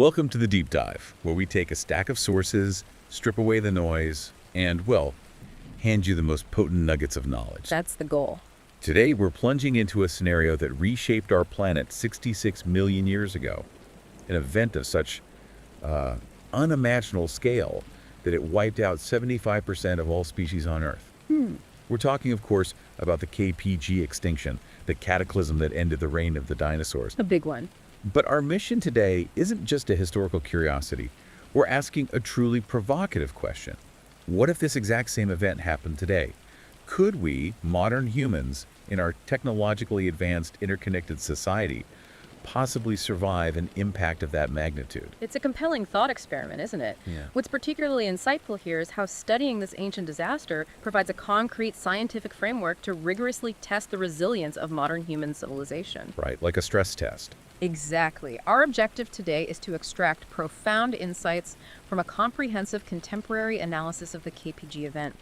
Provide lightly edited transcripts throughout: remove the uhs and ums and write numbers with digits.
Welcome to the Deep Dive, where we take a stack of sources, strip away the noise, and, well, hand you the most potent nuggets of knowledge. That's the goal. Today, we're plunging into a scenario that reshaped our planet 66 million years ago. An event of such unimaginable scale that it wiped out 75% of all species on Earth. We're talking, of course, about the KPG extinction, the cataclysm that ended the reign of the dinosaurs. A big one. But our mission today isn't just a historical curiosity. We're asking a truly provocative question. What if this exact same event happened today? Could we, modern humans, in our technologically advanced, interconnected society, possibly survive an impact of that magnitude? It's a compelling thought experiment, isn't it? Yeah. What's particularly insightful here is how studying this ancient disaster provides a concrete scientific framework to rigorously test the resilience of modern human civilization. Right, like a stress test. Exactly. Our objective today is to extract profound insights from a comprehensive contemporary analysis of the KPG event,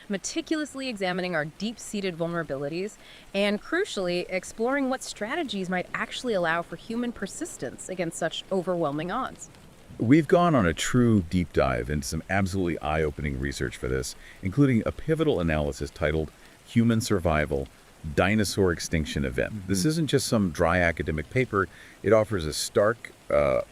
meticulously examining our deep-seated vulnerabilities and, crucially, exploring what strategies might actually allow for human persistence against such overwhelming odds. We've gone on a true deep dive into some absolutely eye-opening research for this, including a pivotal analysis titled Human Survival, Dinosaur Extinction Event. This isn't just some dry academic paper. It offers a stark,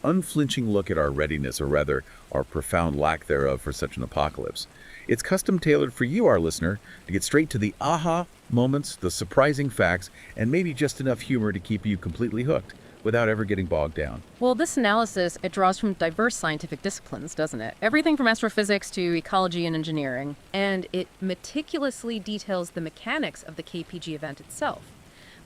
unflinching look at our readiness, or rather, our profound lack thereof for such an apocalypse. It's custom-tailored for you, our listener, to get straight to the aha moments, the surprising facts, and maybe just enough humor to keep you completely hooked without ever getting bogged down. Well, this analysis, it draws from diverse scientific disciplines, doesn't it? Everything from astrophysics to ecology and engineering. And it meticulously details the mechanics of the KPG event itself.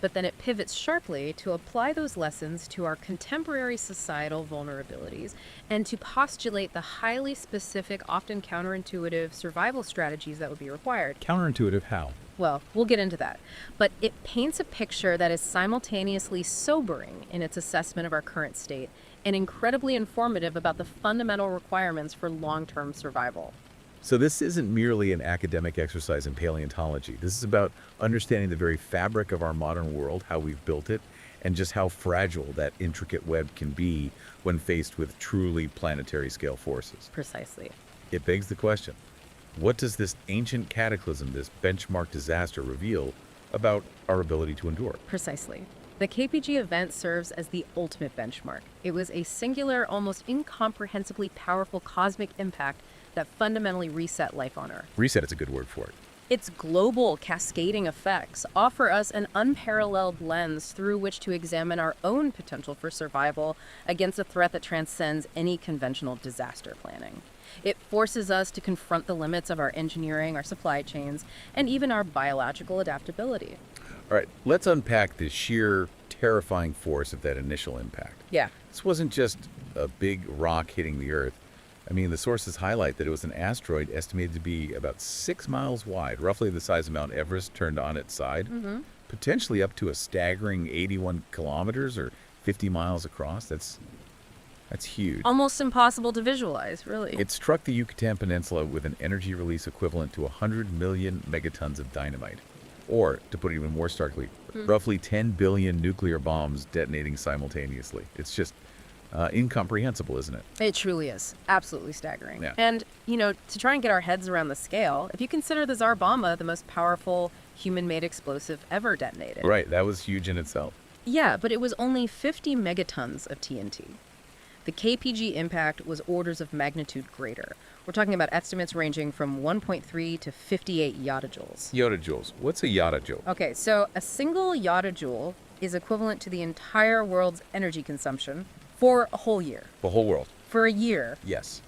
But then it pivots sharply to apply those lessons to our contemporary societal vulnerabilities and to postulate the highly specific, often counterintuitive survival strategies that would be required. Counterintuitive how? Well, we'll get into that. But it paints a picture that is simultaneously sobering in its assessment of our current state and incredibly informative about the fundamental requirements for long-term survival. So this isn't merely an academic exercise in paleontology. This is about understanding the very fabric of our modern world, how we've built it, and just how fragile that intricate web can be when faced with truly planetary scale forces. Precisely. It begs the question, what does this ancient cataclysm, this benchmark disaster, reveal about our ability to endure? Precisely. The KPG event serves as the ultimate benchmark. It was a singular, almost incomprehensibly powerful cosmic impact that fundamentally reset life on Earth. Reset is a good word for it. Its global cascading effects offer us an unparalleled lens through which to examine our own potential for survival against a threat that transcends any conventional disaster planning. It forces us to confront the limits of our engineering, our supply chains, and even our biological adaptability. All right, let's unpack the sheer terrifying force of that initial impact. Yeah. This wasn't just a big rock hitting the Earth. I mean, the sources highlight that it was an asteroid estimated to be about 6 miles wide, roughly the size of Mount Everest turned on its side, potentially up to a staggering 81 kilometers or 50 miles across. That's huge. Almost impossible to visualize, really. It struck the Yucatan Peninsula with an energy release equivalent to 100 million megatons of dynamite. Or, to put it even more starkly, roughly 10 billion nuclear bombs detonating simultaneously. It's just incomprehensible, isn't it? It truly is. Absolutely staggering. Yeah. And, to try and get our heads around the scale, if you consider the Tsar Bomba the most powerful human-made explosive ever detonated. Right, that was huge in itself. Yeah, but it was only 50 megatons of TNT. The KPG impact was orders of magnitude greater. We're talking about estimates ranging from 1.3 to 58 yotajoules. Yotajoules. What's a yotajoule? Okay, so a single yotajoule is equivalent to the entire world's energy consumption for a whole year. The whole world. For a year. Yes.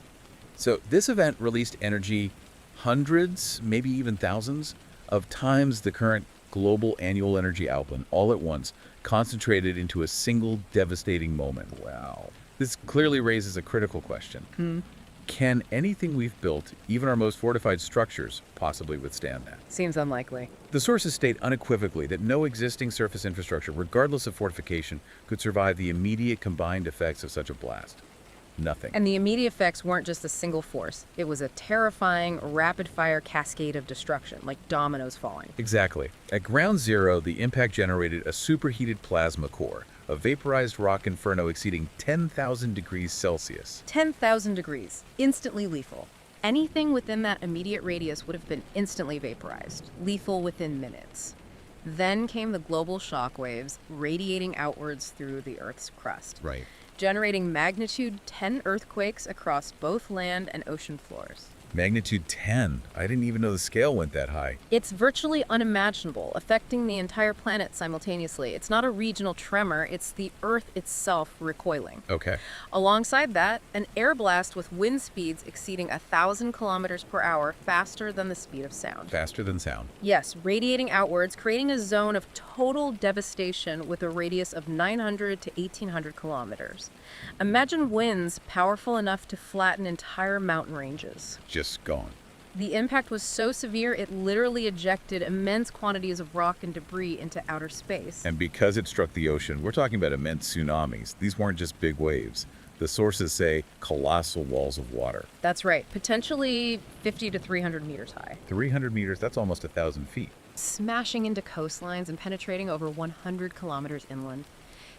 So this event released energy hundreds, maybe even thousands, of times the current global annual energy output all at once, concentrated into a single devastating moment. Wow. This clearly raises a critical question. Can anything we've built, even our most fortified structures, possibly withstand that? Seems unlikely. The sources state unequivocally that no existing surface infrastructure, regardless of fortification, could survive the immediate combined effects of such a blast. Nothing. And the immediate effects weren't just a single force. It was a terrifying, rapid-fire cascade of destruction, like dominoes falling. Exactly. At ground zero, the impact generated a superheated plasma core, a vaporized rock inferno exceeding 10,000 degrees Celsius. 10,000 degrees, instantly lethal. Anything within that immediate radius would have been instantly vaporized, lethal within minutes. Then came the global shockwaves, radiating outwards through the Earth's crust, Right. generating magnitude 10 earthquakes across both land and ocean floors. Magnitude 10. I didn't even know the scale went that high. It's virtually unimaginable, affecting the entire planet simultaneously. It's not a regional tremor, it's the Earth itself recoiling. Okay. Alongside that, an air blast with wind speeds exceeding 1,000 kilometers per hour, faster than the speed of sound. Faster than sound. Yes, radiating outwards, creating a zone of total devastation with a radius of 900 to 1,800 kilometers. Imagine winds powerful enough to flatten entire mountain ranges. Just gone. The impact was so severe it literally ejected immense quantities of rock and debris into outer space. And because it struck the ocean, we're talking about immense tsunamis. These weren't just big waves. The sources say colossal walls of water. That's right, potentially 50 to 300 meters high. 300 meters, that's almost 1,000 feet. Smashing into coastlines and penetrating over 100 kilometers inland.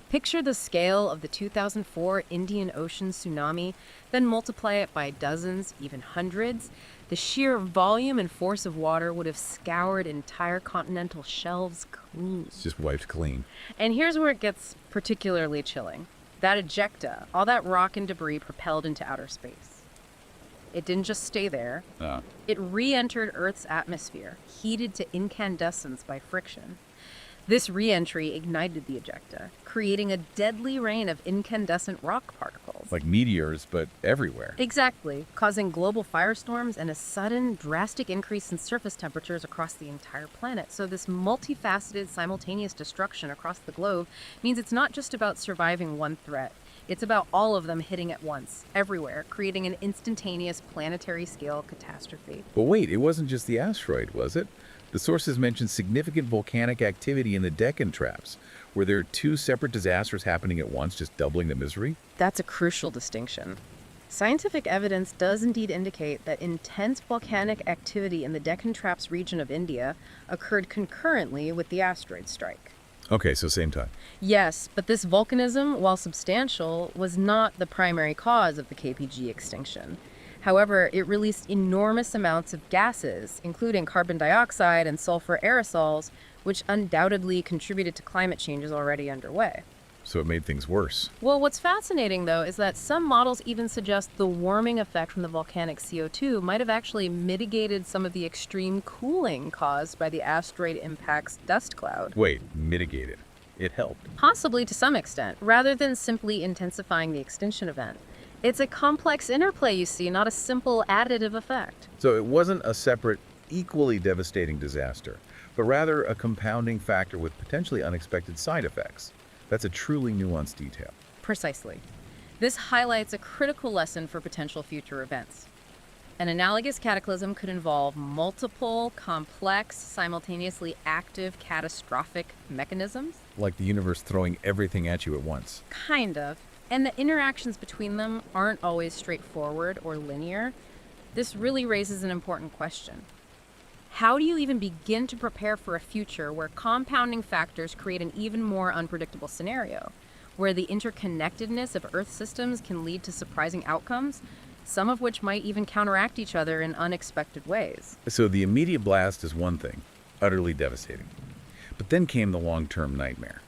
Picture the scale of the 2004 Indian Ocean tsunami, then multiply it by dozens, even hundreds. The sheer volume and force of water would have scoured entire continental shelves clean. It's just wiped clean. And here's where it gets particularly chilling. That ejecta, all that rock and debris propelled into outer space. It didn't just stay there. It re-entered Earth's atmosphere, heated to incandescence by friction. This re-entry ignited the ejecta, creating a deadly rain of incandescent rock particles. Like meteors, but everywhere. Exactly, causing global firestorms and a sudden, drastic increase in surface temperatures across the entire planet. So this multifaceted, simultaneous destruction across the globe means it's not just about surviving one threat. It's about all of them hitting at once, everywhere, creating an instantaneous planetary scale catastrophe. But wait, it wasn't just the asteroid, was it? The sources mention significant volcanic activity in the Deccan Traps. Were there two separate disasters happening at once, just doubling the misery? That's a crucial distinction. Scientific evidence does indeed indicate that intense volcanic activity in the Deccan Traps region of India occurred concurrently with the asteroid strike. Okay, so same time. Yes, but this volcanism, while substantial, was not the primary cause of the KPG extinction. However, it released enormous amounts of gases, including carbon dioxide and sulfur aerosols, which undoubtedly contributed to climate changes already underway. So it made things worse. Well, what's fascinating, though, is that some models even suggest the warming effect from the volcanic CO2 might have actually mitigated some of the extreme cooling caused by the asteroid impact's dust cloud. Wait, mitigated. It helped. Possibly to some extent, rather than simply intensifying the extinction event. It's a complex interplay, you see, not a simple additive effect. So it wasn't a separate, equally devastating disaster, but rather a compounding factor with potentially unexpected side effects. That's a truly nuanced detail. Precisely. This highlights a critical lesson for potential future events. An analogous cataclysm could involve multiple, complex, simultaneously active, catastrophic mechanisms. Like the universe throwing everything at you at once. Kind of. And the interactions between them aren't always straightforward or linear. This really raises an important question. How do you even begin to prepare for a future where compounding factors create an even more unpredictable scenario, where the interconnectedness of Earth systems can lead to surprising outcomes, some of which might even counteract each other in unexpected ways? So the immediate blast is one thing, utterly devastating. But then came the long-term nightmare.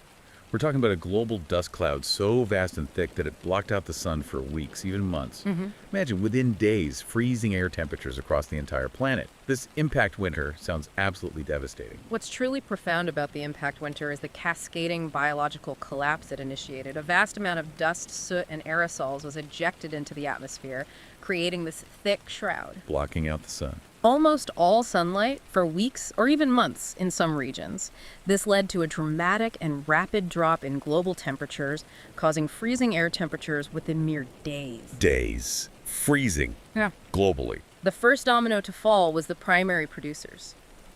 We're talking about a global dust cloud so vast and thick that it blocked out the sun for weeks, even months. Imagine, within days, freezing air temperatures across the entire planet. This impact winter sounds absolutely devastating. What's truly profound about the impact winter is the cascading biological collapse it initiated. A vast amount of dust, soot, and aerosols was ejected into the atmosphere, creating this thick shroud. Blocking out the sun. Almost all sunlight for weeks or even months in some regions. This led to a dramatic and rapid drop in global temperatures, causing freezing air temperatures within mere days. Days. Freezing. Yeah. Globally. The first domino to fall was the primary producers,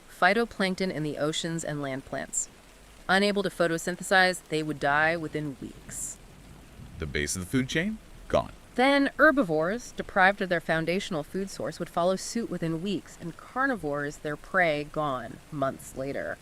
phytoplankton in the oceans and land plants. Unable to photosynthesize, they would die within weeks. The base of the food chain? Gone. Then herbivores, deprived of their foundational food source, would follow suit within weeks, and carnivores, their prey, gone months later.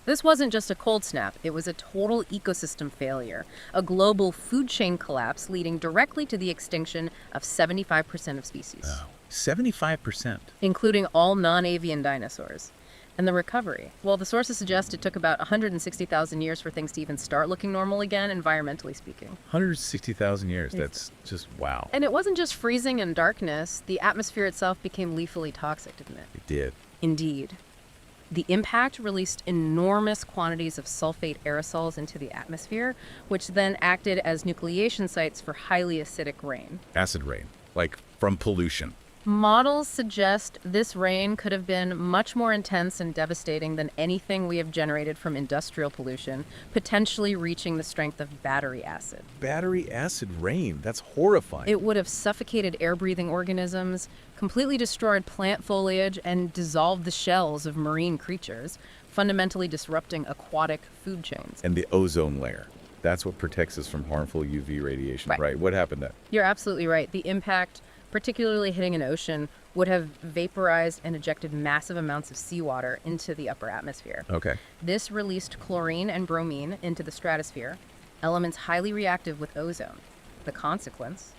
This wasn't just a cold snap, it was a total ecosystem failure, a global food chain collapse leading directly to the extinction of 75% of species, 75%. including all non-avian dinosaurs. And the recovery. Well, the sources suggest it took about 160,000 years for things to even start looking normal again, environmentally speaking. 160,000 years. That's just wow. And it wasn't just freezing and darkness. The atmosphere itself became lethally toxic, didn't it? It did. Indeed. The impact released enormous quantities of sulfate aerosols into the atmosphere, which then acted as nucleation sites for highly acidic rain. Acid rain, like from pollution. Models suggest this rain could have been much more intense and devastating than anything we have generated from industrial pollution, potentially reaching the strength of battery acid. Battery acid rain. That's horrifying. It would have suffocated air-breathing organisms, completely destroyed plant foliage, and dissolved the shells of marine creatures, fundamentally disrupting aquatic food chains. And the ozone layer. That's what protects us from harmful UV radiation, right? What happened then? You're absolutely right. The impact, particularly hitting an ocean, would have vaporized and ejected massive amounts of seawater into the upper atmosphere. Okay. This released chlorine and bromine into the stratosphere, elements highly reactive with ozone. The consequence?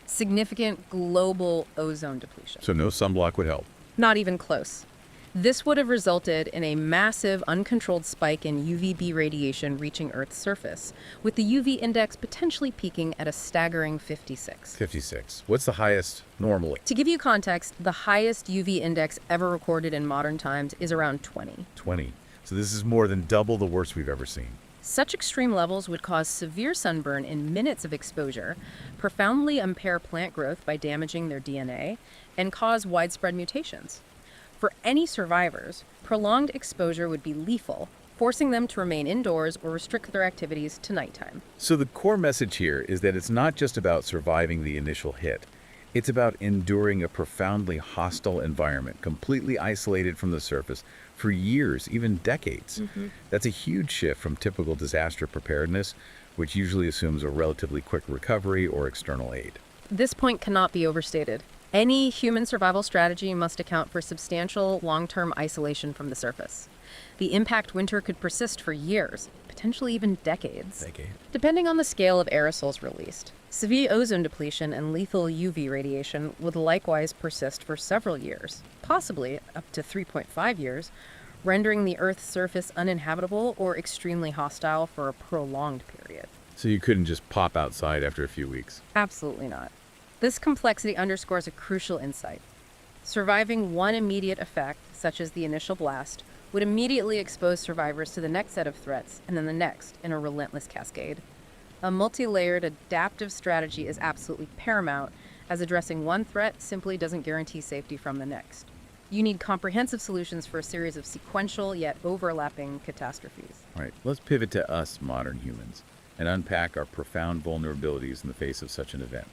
Significant global ozone depletion. So no sunblock would help. Not even close. This would have resulted in a massive, uncontrolled spike in UVB radiation reaching Earth's surface, with the UV index potentially peaking at a staggering 56. 56. What's the highest normally? To give you context, the highest UV index ever recorded in modern times is around 20. 20. So this is more than double the worst we've ever seen. Such extreme levels would cause severe sunburn in minutes of exposure, profoundly impair plant growth by damaging their DNA, and cause widespread mutations. For any survivors, prolonged exposure would be lethal, forcing them to remain indoors or restrict their activities to nighttime. So the core message here is that it's not just about surviving the initial hit. It's about enduring a profoundly hostile environment, completely isolated from the surface for years, even decades. That's a huge shift from typical disaster preparedness, which usually assumes a relatively quick recovery or external aid. This point cannot be overstated. Any human survival strategy must account for substantial long-term isolation from the surface. The impact winter could persist for years, potentially even decades, depending on the scale of aerosols released. Severe ozone depletion and lethal UV radiation would likewise persist for several years, possibly up to 3.5 years, rendering the Earth's surface uninhabitable or extremely hostile for a prolonged period. So you couldn't just pop outside after a few weeks? Absolutely not. This complexity underscores a crucial insight. Surviving one immediate effect, such as the initial blast, would immediately expose survivors to the next set of threats, and then the next, in a relentless cascade. A multi-layered adaptive strategy is absolutely paramount, as addressing one threat simply doesn't guarantee safety from the next. You need comprehensive solutions for a series of sequential yet overlapping catastrophes. All right, let's pivot to us modern humans and unpack our profound vulnerabilities in the face of such an event.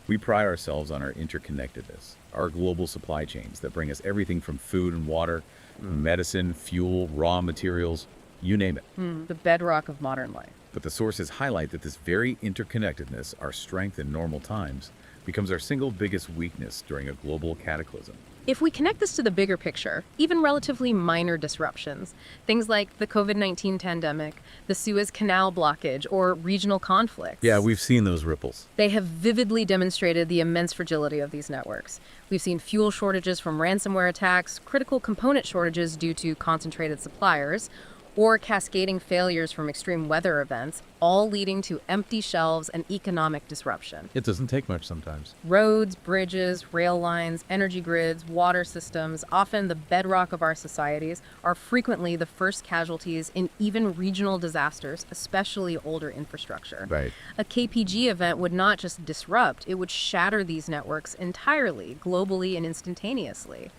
We pride ourselves on our interconnectedness, our global supply chains that bring us everything from food and water, medicine, fuel, raw materials, you name it. The bedrock of modern life. But the sources highlight that this very interconnectedness, our strength in normal times, becomes our single biggest weakness during a global cataclysm. If we connect this to the bigger picture, even relatively minor disruptions, things like the COVID-19 pandemic, the Suez Canal blockage, or regional conflicts. Yeah, we've seen those ripples. They have vividly demonstrated the immense fragility of these networks. We've seen fuel shortages from ransomware attacks, critical component shortages due to concentrated suppliers, or cascading failures from extreme weather events, all leading to empty shelves and economic disruption. It doesn't take much sometimes. Roads, bridges, rail lines, energy grids, water systems, often the bedrock of our societies, are frequently the first casualties in even regional disasters, especially older infrastructure. Right. A KPG event would not just disrupt, it would shatter these networks entirely, globally and instantaneously.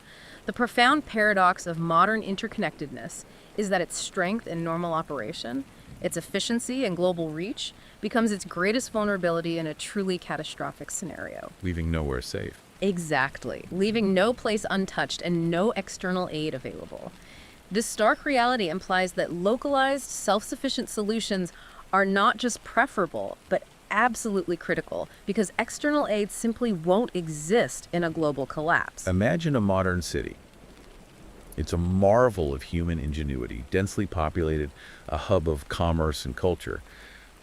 The profound paradox of modern interconnectedness is that its strength in normal operation, its efficiency and global reach, becomes its greatest vulnerability in a truly catastrophic scenario. Leaving nowhere safe. Exactly. Leaving no place untouched and no external aid available. This stark reality implies that localized, self-sufficient solutions are not just preferable, but absolutely critical, because external aid simply won't exist in a global collapse. Imagine a modern city. It's a marvel of human ingenuity, densely populated, a hub of commerce and culture.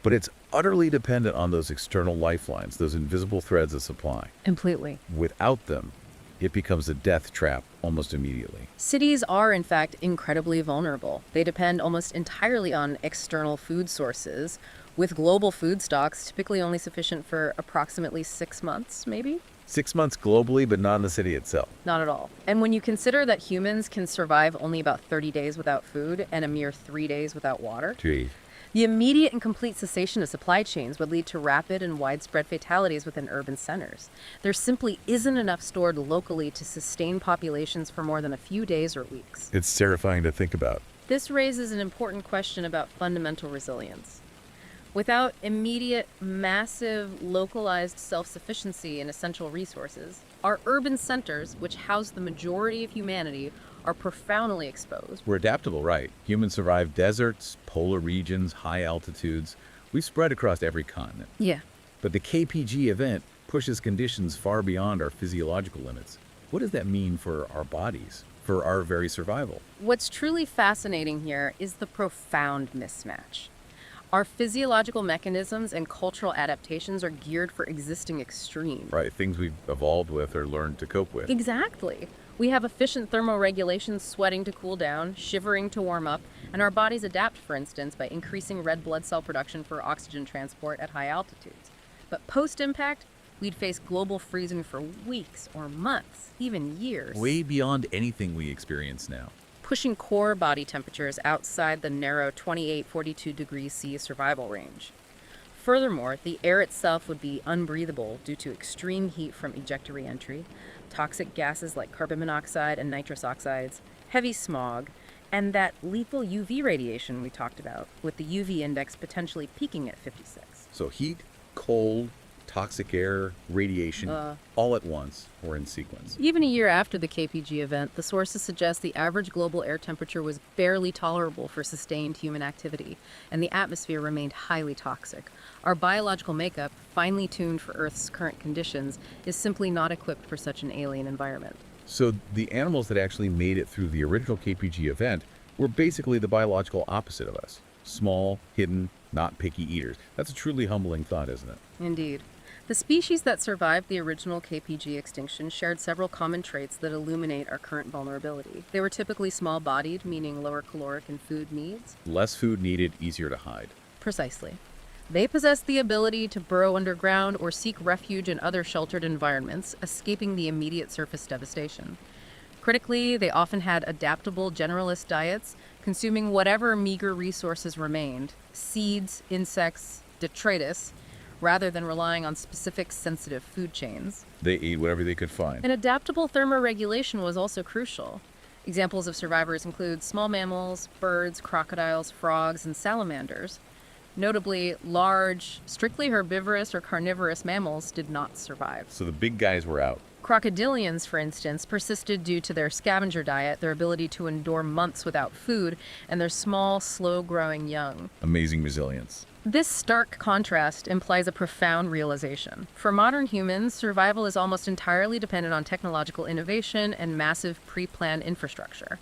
But it's utterly dependent on those external lifelines, those invisible threads of supply. Completely. Without them, it becomes a death trap almost immediately. Cities are, in fact, incredibly vulnerable. They depend almost entirely on external food sources, with global food stocks typically only sufficient for approximately 6 months, maybe? 6 months globally, but not in the city itself. Not at all. And when you consider that humans can survive only about 30 days without food and a mere 3 days without water, Gee. the immediate and complete cessation of supply chains would lead to rapid and widespread fatalities within urban centers. There simply isn't enough stored locally to sustain populations for more than a few days or weeks. It's terrifying to think about. This raises an important question about fundamental resilience. Without immediate, massive, localized self-sufficiency in essential resources, our urban centers, which house the majority of humanity, are profoundly exposed. We're adaptable, right? Humans survive deserts, polar regions, high altitudes. We've spread across every continent. Yeah. But the KPG event pushes conditions far beyond our physiological limits. What does that mean for our bodies, for our very survival? What's truly fascinating here is the profound mismatch. Our physiological mechanisms and cultural adaptations are geared for existing extremes. Right, things we've evolved with or learned to cope with. Exactly. We have efficient thermoregulation, sweating to cool down, shivering to warm up, and our bodies adapt, for instance, by increasing red blood cell production for oxygen transport at high altitudes. But post-impact, we'd face global freezing for weeks or months, even years. Way beyond anything we experience now. Pushing core body temperatures outside the narrow 28-42 degrees C survival range. Furthermore, the air itself would be unbreathable due to extreme heat from ejector re-entry, toxic gases like carbon monoxide and nitrous oxides, heavy smog, and that lethal UV radiation we talked about, with the UV index potentially peaking at 56. So heat, cold, toxic air, radiation, all at once or in sequence. Even a year after the KPG event, the sources suggest the average global air temperature was barely tolerable for sustained human activity, and the atmosphere remained highly toxic. Our biological makeup, finely tuned for Earth's current conditions, is simply not equipped for such an alien environment. So the animals that actually made it through the original KPG event were basically the biological opposite of us. Small, hidden, not picky eaters. That's a truly humbling thought, isn't it? Indeed. The species that survived the original KPG extinction shared several common traits that illuminate our current vulnerability. They were typically small-bodied, meaning lower caloric and food needs. Less food needed, easier to hide. Precisely. They possessed the ability to burrow underground or seek refuge in other sheltered environments, escaping the immediate surface devastation. Critically, they often had adaptable generalist diets, consuming whatever meager resources remained, seeds, insects, detritus, rather than relying on specific sensitive food chains. They ate whatever they could find. And adaptable thermoregulation was also crucial. Examples of survivors include small mammals, birds, crocodiles, frogs, and salamanders. Notably, large, strictly herbivorous or carnivorous mammals did not survive. So the big guys were out. Crocodilians, for instance, persisted due to their scavenger diet, their ability to endure months without food, and their small, slow-growing young. Amazing resilience. This stark contrast implies a profound realization. For modern humans, survival is almost entirely dependent on technological innovation and massive pre-planned infrastructure.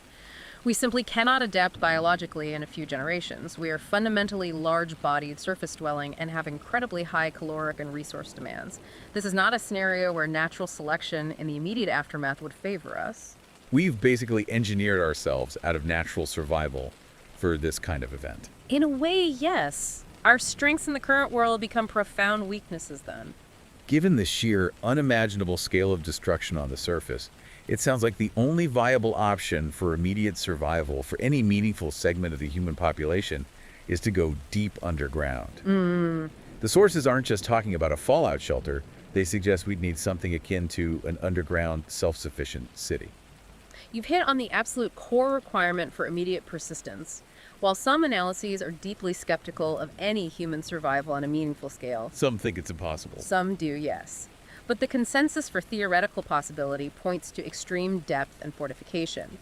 We simply cannot adapt biologically in a few generations. We are fundamentally large-bodied, surface-dwelling, and have incredibly high caloric and resource demands. This is not a scenario where natural selection in the immediate aftermath would favor us. We've basically engineered ourselves out of natural survival for this kind of event. In a way, yes. Our strengths in the current world become profound weaknesses then. Given the sheer, unimaginable scale of destruction on the surface, it sounds like the only viable option for immediate survival for any meaningful segment of the human population is to go deep underground. The sources aren't just talking about a fallout shelter. They suggest we'd need something akin to an underground, self-sufficient city. You've hit on the absolute core requirement for immediate persistence. While some analyses are deeply skeptical of any human survival on a meaningful scale, Some think it's impossible. some do, yes. But the consensus for theoretical possibility points to extreme depth and fortification.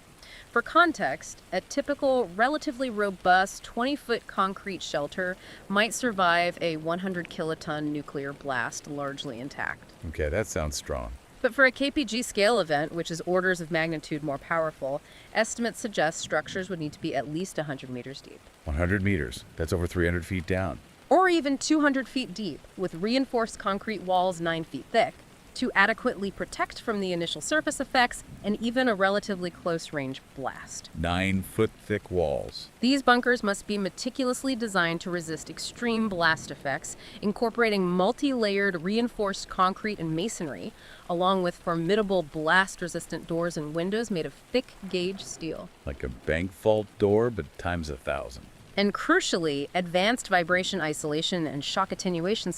For context, a typical, relatively robust 20-foot concrete shelter might survive a 100-kiloton nuclear blast largely intact. Okay, that sounds strong. But for a KPG scale event, which is orders of magnitude more powerful, estimates suggest structures would need to be at least 100 meters deep. 100 meters. That's over 300 feet down. Or even 200 feet deep, with reinforced concrete walls 9 feet thick, to adequately protect from the initial surface effects and even a relatively close-range blast. 9-foot thick walls. These bunkers must be meticulously designed to resist extreme blast effects, incorporating multi-layered reinforced concrete and masonry, along with formidable blast-resistant doors and windows made of thick gauge steel. Like a bank vault door, but times 1,000. And crucially, advanced vibration isolation and shock attenuation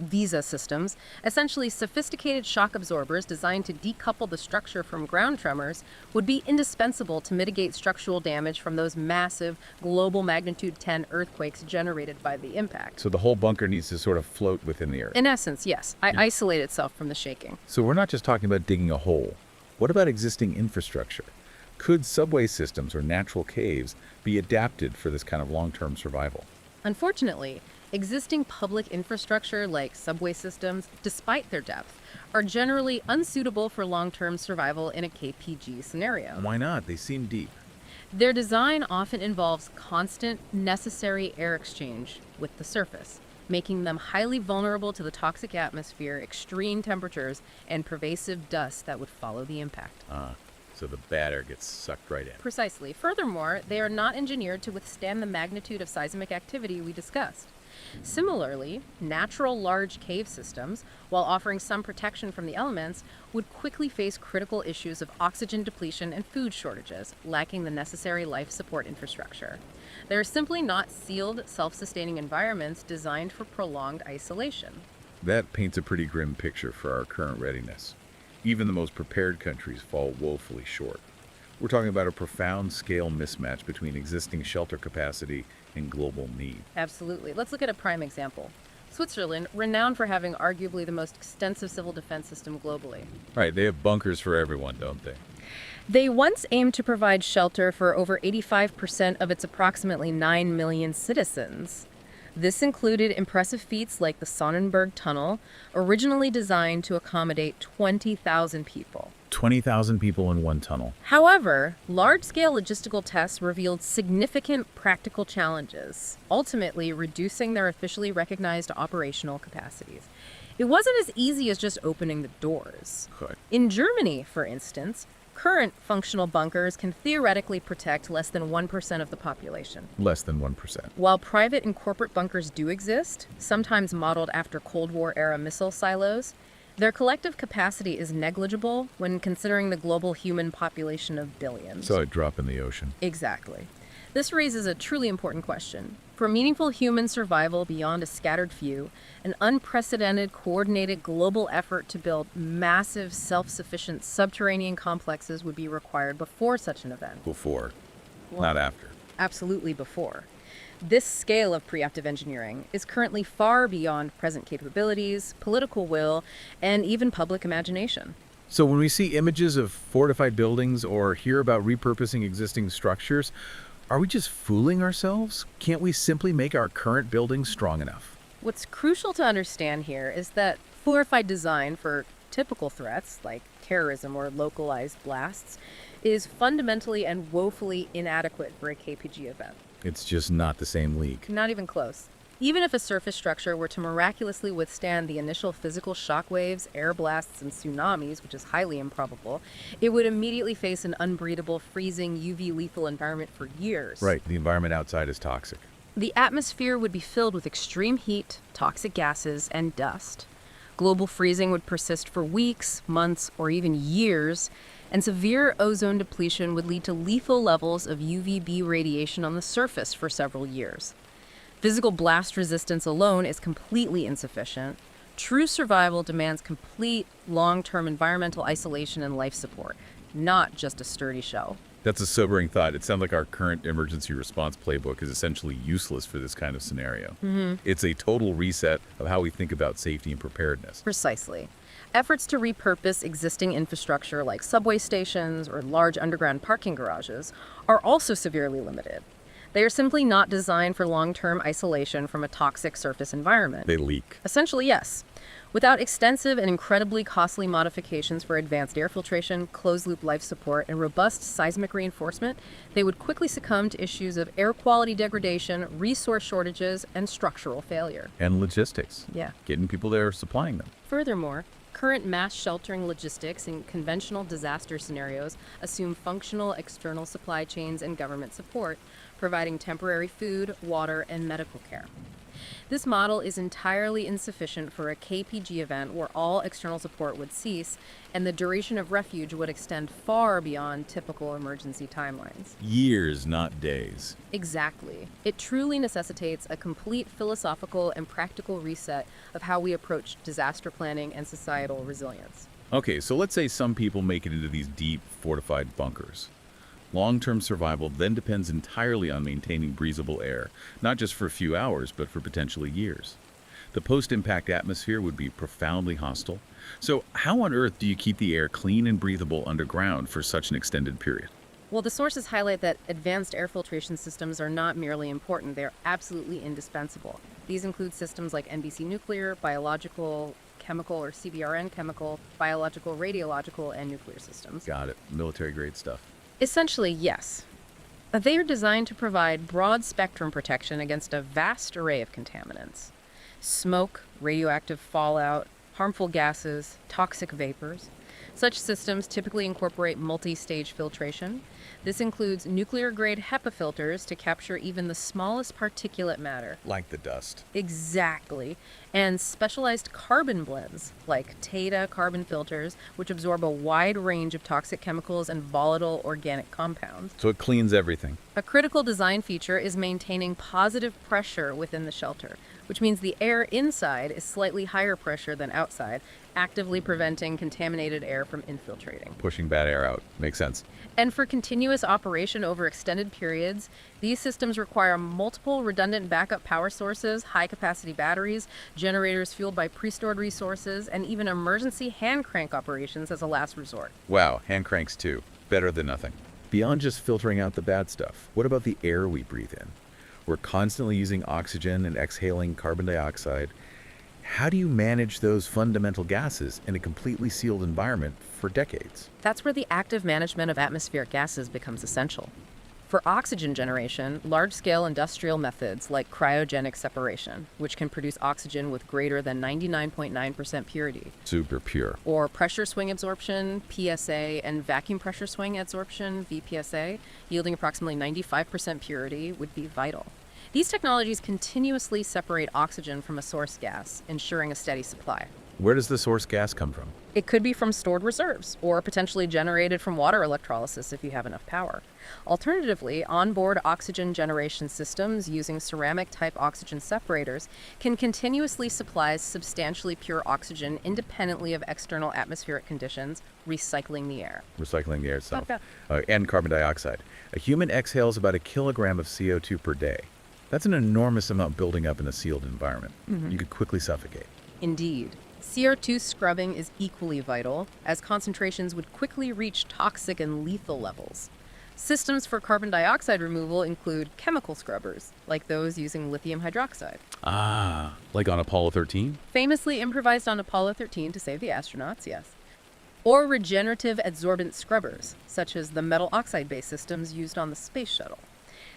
VISA systems, essentially sophisticated shock absorbers designed to decouple the structure from ground tremors, would be indispensable to mitigate structural damage from those massive global magnitude 10 earthquakes generated by the impact. So the whole bunker needs to sort of float within the earth. In essence, yes. Isolate itself from the shaking. So we're not just talking about digging a hole. What about existing infrastructure? Could subway systems or natural caves be adapted for this kind of long-term survival? Unfortunately, existing public infrastructure like subway systems, despite their depth, are generally unsuitable for long-term survival in a KPG scenario. Why not? They seem deep. Their design often involves constant, necessary air exchange with the surface, making them highly vulnerable to the toxic atmosphere, extreme temperatures, and pervasive dust that would follow the impact. So the bad air gets sucked right in. Precisely. Furthermore, they are not engineered to withstand the magnitude of seismic activity we discussed. Similarly, natural large cave systems, while offering some protection from the elements, would quickly face critical issues of oxygen depletion and food shortages, lacking the necessary life support infrastructure. They are simply not sealed, self-sustaining environments designed for prolonged isolation. That paints a pretty grim picture for our current readiness. Even the most prepared countries fall woefully short. We're talking about a profound scale mismatch between existing shelter capacity and global need. Absolutely. Let's look at a prime example. Switzerland, renowned for having arguably the most extensive civil defense system globally. Right, they have bunkers for everyone, don't they? They once aimed to provide shelter for over 85% of its approximately 9 million citizens. This included impressive feats like the Sonnenberg Tunnel, originally designed to accommodate 20,000 people. 20,000 people in one tunnel. However, large-scale logistical tests revealed significant practical challenges, ultimately reducing their officially recognized operational capacities. It wasn't as easy as just opening the doors. Okay. In Germany, for instance, current functional bunkers can theoretically protect less than 1% of the population. Less than 1%. While private and corporate bunkers do exist, sometimes modeled after Cold War-era missile silos, their collective capacity is negligible when considering the global human population of billions. So a drop in the ocean. Exactly. This raises a truly important question. For meaningful human survival beyond a scattered few, an unprecedented, coordinated global effort to build massive, self-sufficient subterranean complexes would be required before such an event. Before, not after. Absolutely before. This scale of preemptive engineering is currently far beyond present capabilities, political will, and even public imagination. So when we see images of fortified buildings or hear about repurposing existing structures, are we just fooling ourselves? Can't we simply make our current buildings strong enough? What's crucial to understand here is that fortified design for typical threats like terrorism or localized blasts is fundamentally and woefully inadequate for a KPG event. It's just not the same league. Not even close. Even if a surface structure were to miraculously withstand the initial physical shockwaves, air blasts, and tsunamis, which is highly improbable, it would immediately face an unbreathable, freezing, UV-lethal environment for years. Right, the environment outside is toxic. The atmosphere would be filled with extreme heat, toxic gases, and dust. Global freezing would persist for weeks, months, or even years, and severe ozone depletion would lead to lethal levels of UVB radiation on the surface for several years. Physical blast resistance alone is completely insufficient. True survival demands complete, long-term environmental isolation and life support, not just a sturdy shell. That's a sobering thought. It sounds like our current emergency response playbook is essentially useless for this kind of scenario. It's a total reset of how we think about safety and preparedness. Precisely. Efforts to repurpose existing infrastructure like subway stations or large underground parking garages are also severely limited. They are simply not designed for long-term isolation from a toxic surface environment. They leak. Essentially, yes. Without extensive and incredibly costly modifications for advanced air filtration, closed-loop life support, and robust seismic reinforcement, they would quickly succumb to issues of air quality degradation, resource shortages, and structural failure. And logistics. Yeah. Getting people there, supplying them. Furthermore, current mass sheltering logistics in conventional disaster scenarios assume functional external supply chains and government support, providing temporary food, water, and medical care. This model is entirely insufficient for a KPG event where all external support would cease and the duration of refuge would extend far beyond typical emergency timelines. Years, not days. Exactly. It truly necessitates a complete philosophical and practical reset of how we approach disaster planning and societal resilience. Okay, so let's say some people make it into these deep, fortified bunkers. Long-term survival then depends entirely on maintaining breathable air, not just for a few hours, but for potentially years. The post-impact atmosphere would be profoundly hostile. So how on earth do you keep the air clean and breathable underground for such an extended period? Well, the sources highlight that advanced air filtration systems are not merely important, they're absolutely indispensable. These include systems like NBC nuclear, biological, chemical or CBRN chemical, biological, radiological, and nuclear systems. Got it. Military-grade stuff. Essentially, yes. They are designed to provide broad spectrum protection against a vast array of contaminants. Smoke, radioactive fallout, harmful gases, toxic vapors. Such systems typically incorporate multi-stage filtration. This includes nuclear-grade HEPA filters to capture even the smallest particulate matter. Like the dust. Exactly. And specialized carbon blends, like Tata carbon filters, which absorb a wide range of toxic chemicals and volatile organic compounds. So it cleans everything. A critical design feature is maintaining positive pressure within the shelter, which means the air inside is slightly higher pressure than outside, actively preventing contaminated air from infiltrating. Pushing bad air out. Makes sense. And for continuous operation over extended periods, these systems require multiple redundant backup power sources, high-capacity batteries, generators fueled by pre-stored resources, and even emergency hand crank operations as a last resort. Wow, hand cranks too. Better than nothing. Beyond just filtering out the bad stuff, what about the air we breathe in? We're constantly using oxygen and exhaling carbon dioxide. How do you manage those fundamental gases in a completely sealed environment for decades? That's where the active management of atmospheric gases becomes essential. For oxygen generation, large-scale industrial methods like cryogenic separation, which can produce oxygen with greater than 99.9% purity, Super pure. or pressure swing absorption, PSA, and vacuum pressure swing adsorption, VPSA, yielding approximately 95% purity, would be vital. These technologies continuously separate oxygen from a source gas, ensuring a steady supply. Where does the source gas come from? It could be from stored reserves, or potentially generated from water electrolysis if you have enough power. Alternatively, onboard oxygen generation systems using ceramic-type oxygen separators can continuously supply substantially pure oxygen independently of external atmospheric conditions, recycling the air. Recycling the air itself. Okay. And carbon dioxide. A human exhales about a kilogram of CO2 per day. That's an enormous amount building up in a sealed environment. You could quickly suffocate. Indeed. CO2 scrubbing is equally vital, as concentrations would quickly reach toxic and lethal levels. Systems for carbon dioxide removal include chemical scrubbers, like those using lithium hydroxide. Ah, like on Apollo 13? Famously improvised on Apollo 13 to save the astronauts, yes. Or regenerative adsorbent scrubbers, such as the metal oxide-based systems used on the space shuttle.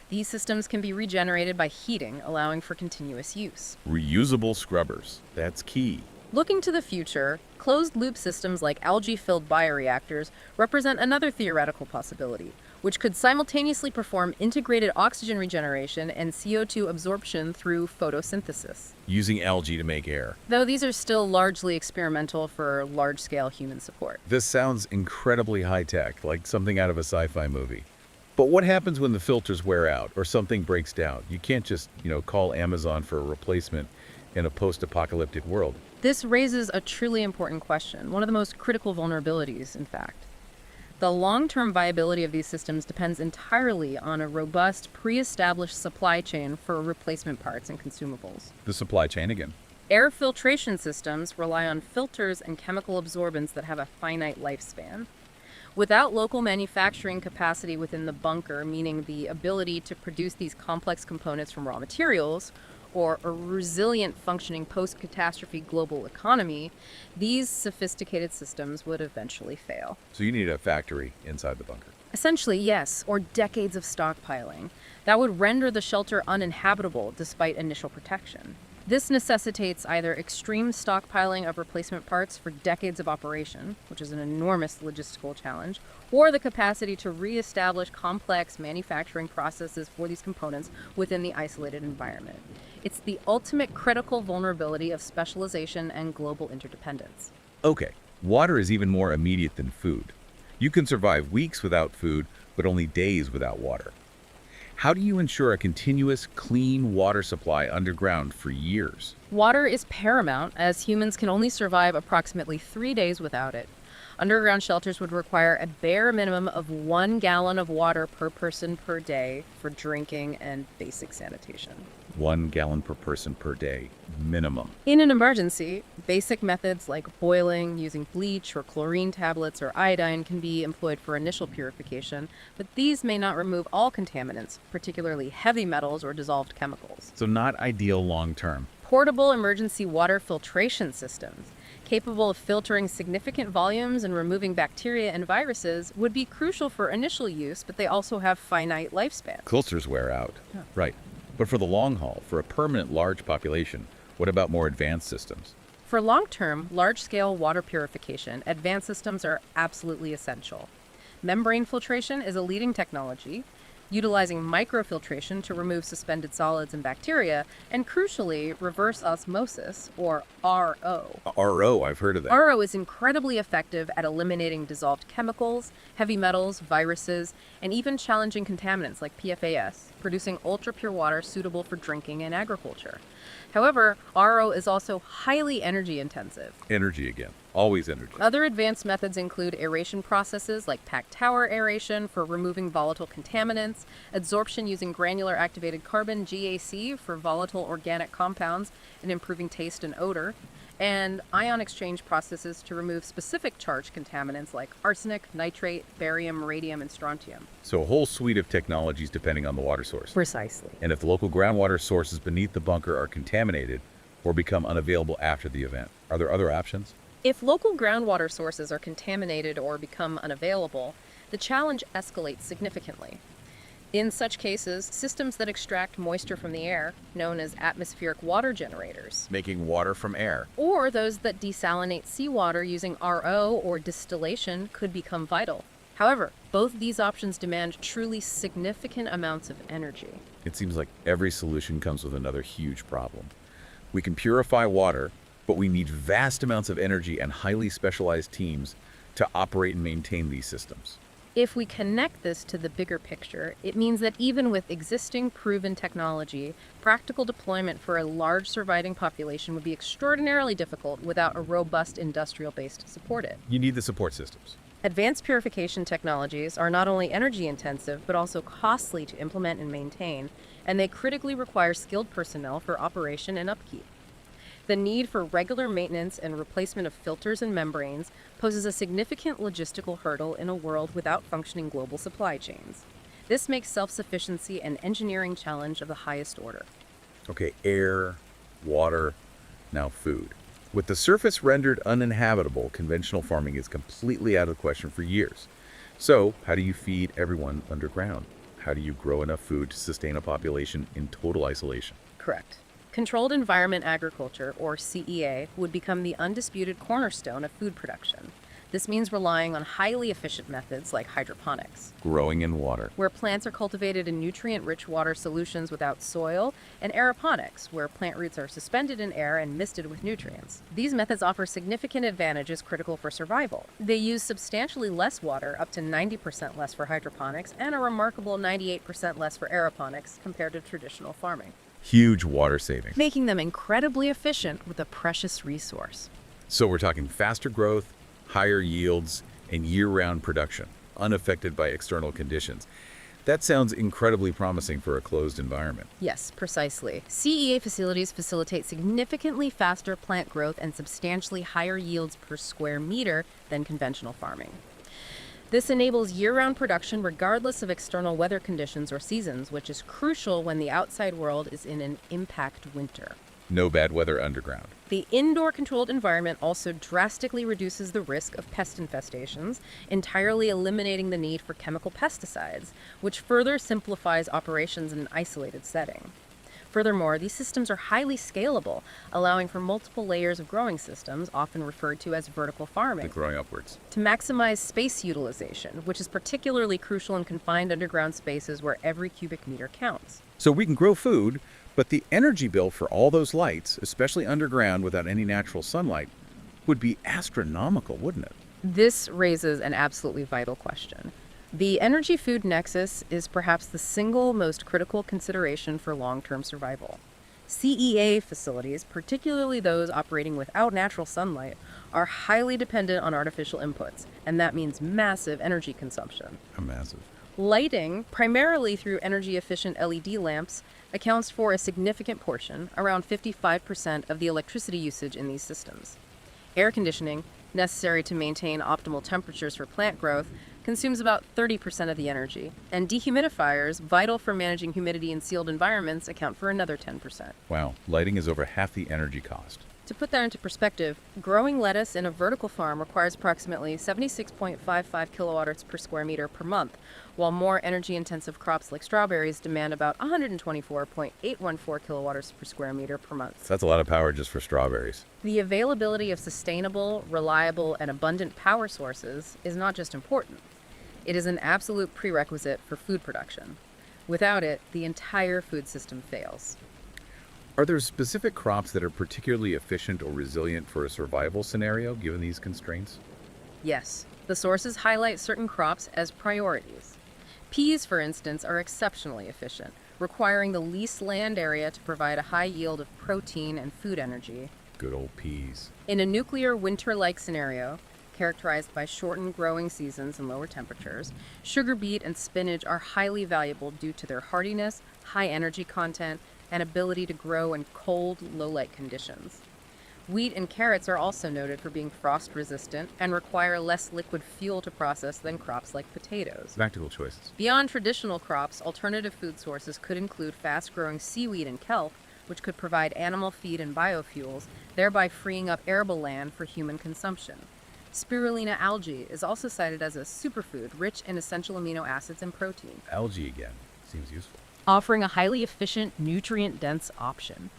These systems can be regenerated by heating, allowing for continuous use. Reusable scrubbers. That's key. Looking to the future, closed-loop systems like algae-filled bioreactors represent another theoretical possibility, which could simultaneously perform integrated oxygen regeneration and CO2 absorption through photosynthesis. Using algae to make air. Though these are still largely experimental for large-scale human support. This sounds incredibly high-tech, like something out of a sci-fi movie. But what happens when the filters wear out or something breaks down? You can't just, call Amazon for a replacement in a post-apocalyptic world. This raises a truly important question, one of the most critical vulnerabilities, in fact. The long-term viability of these systems depends entirely on a robust, pre-established supply chain for replacement parts and consumables. The supply chain again. Air filtration systems rely on filters and chemical absorbents that have a finite lifespan. Without local manufacturing capacity within the bunker, meaning the ability to produce these complex components from raw materials, or a resilient functioning post-catastrophe global economy, these sophisticated systems would eventually fail. So you need a factory inside the bunker. Essentially, yes, or decades of stockpiling. That would render the shelter uninhabitable despite initial protection. This necessitates either extreme stockpiling of replacement parts for decades of operation, which is an enormous logistical challenge, or the capacity to reestablish complex manufacturing processes for these components within the isolated environment. It's the ultimate critical vulnerability of specialization and global interdependence. Okay, water is even more immediate than food. You can survive weeks without food, but only days without water. How do you ensure a continuous, clean water supply underground for years? Water is paramount, as humans can only survive approximately 3 days without it. Underground shelters would require a bare minimum of 1 gallon of water per person per day for drinking and basic sanitation. 1 gallon per person per day, minimum. In an emergency, basic methods like boiling, using bleach or chlorine tablets or iodine can be employed for initial purification, but these may not remove all contaminants, particularly heavy metals or dissolved chemicals. So not ideal long term. Portable emergency water filtration systems, capable of filtering significant volumes and removing bacteria and viruses, would be crucial for initial use, but they also have finite lifespans. Filters wear out. Yeah. Right. But for the long haul, for a permanent large population, what about more advanced systems? For long-term, large-scale water purification, advanced systems are absolutely essential. Membrane filtration is a leading technology, utilizing microfiltration to remove suspended solids and bacteria, and crucially, reverse osmosis, or RO. RO, I've heard of that. RO is incredibly effective at eliminating dissolved chemicals, heavy metals, viruses, and even challenging contaminants like PFAS, producing ultra-pure water suitable for drinking and agriculture. However, RO is also highly energy intensive. Energy again. Always energy. Other advanced methods include aeration processes like packed tower aeration for removing volatile contaminants, adsorption using granular activated carbon GAC for volatile organic compounds and improving taste and odor, and ion exchange processes to remove specific charged contaminants like arsenic, nitrate, barium, radium, and strontium. So a whole suite of technologies depending on the water source. Precisely. And if the local groundwater sources beneath the bunker are contaminated or become unavailable after the event, are there other options? If local groundwater sources are contaminated or become unavailable, the challenge escalates significantly. In such cases, systems that extract moisture from the air, known as atmospheric water generators, Making water from air. or those that desalinate seawater using RO or distillation could become vital. However, both these options demand truly significant amounts of energy. It seems like every solution comes with another huge problem. We can purify water, but we need vast amounts of energy and highly specialized teams to operate and maintain these systems. If we connect this to the bigger picture, it means that even with existing proven technology, practical deployment for a large surviving population would be extraordinarily difficult without a robust industrial base to support it. You need the support systems. Advanced purification technologies are not only energy intensive, but also costly to implement and maintain, and they critically require skilled personnel for operation and upkeep. The need for regular maintenance and replacement of filters and membranes poses a significant logistical hurdle in a world without functioning global supply chains. This makes self-sufficiency an engineering challenge of the highest order. Okay, air, water, now food. With the surface rendered uninhabitable, conventional farming is completely out of the question for years. So, how do you feed everyone underground? How do you grow enough food to sustain a population in total isolation? Correct. Controlled environment agriculture, or CEA, would become the undisputed cornerstone of food production. This means relying on highly efficient methods like hydroponics, Growing in water. where plants are cultivated in nutrient-rich water solutions without soil, and aeroponics, where plant roots are suspended in air and misted with nutrients. These methods offer significant advantages critical for survival. They use substantially less water, up to 90% less for hydroponics, and a remarkable 98% less for aeroponics compared to traditional farming, Huge water saving. making them incredibly efficient with a precious resource. So we're talking faster growth, higher yields, and year-round production, unaffected by external conditions. That sounds incredibly promising for a closed environment. Yes, precisely. CEA facilities facilitate significantly faster plant growth and substantially higher yields per square meter than conventional farming. This enables year-round production regardless of external weather conditions or seasons, which is crucial when the outside world is in an impact winter. No bad weather underground. The indoor-controlled environment also drastically reduces the risk of pest infestations, entirely eliminating the need for chemical pesticides, which further simplifies operations in an isolated setting. Furthermore, these systems are highly scalable, allowing for multiple layers of growing systems, often referred to as vertical farming, Growing upwards. to maximize space utilization, which is particularly crucial in confined underground spaces where every cubic meter counts. So we can grow food, but the energy bill for all those lights, especially underground without any natural sunlight, would be astronomical, wouldn't it? This raises an absolutely vital question. The energy-food nexus is perhaps the single most critical consideration for long-term survival. CEA facilities, particularly those operating without natural sunlight, are highly dependent on artificial inputs, and that means massive energy consumption. Massive. Lighting, primarily through energy-efficient LED lamps, accounts for a significant portion, around 55% of the electricity usage in these systems. Air conditioning, necessary to maintain optimal temperatures for plant growth, consumes about 30% of the energy, and dehumidifiers, vital for managing humidity in sealed environments, account for another 10%. Wow, lighting is over half the energy cost. To put that into perspective, growing lettuce in a vertical farm requires approximately 76.55 kilowatts per square meter per month, while more energy-intensive crops like strawberries demand about 124.814 kilowatts per square meter per month. So that's a lot of power just for strawberries. The availability of sustainable, reliable, and abundant power sources is not just important. It is an absolute prerequisite for food production. Without it, the entire food system fails. Are there specific crops that are particularly efficient or resilient for a survival scenario given these constraints? Yes, the sources highlight certain crops as priorities. Peas, for instance, are exceptionally efficient, requiring the least land area to provide a high yield of protein and food energy. Good old peas. In a nuclear winter-like scenario, characterized by shortened growing seasons and lower temperatures, sugar beet and spinach are highly valuable due to their hardiness, high energy content, and ability to grow in cold, low-light conditions. Wheat and carrots are also noted for being frost-resistant and require less liquid fuel to process than crops like potatoes. Practical choices. Beyond traditional crops, alternative food sources could include fast-growing seaweed and kelp, which could provide animal feed and biofuels, thereby freeing up arable land for human consumption. Spirulina algae is also cited as a superfood rich in essential amino acids and protein, Algae again. Seems useful. offering a highly efficient, nutrient-dense option.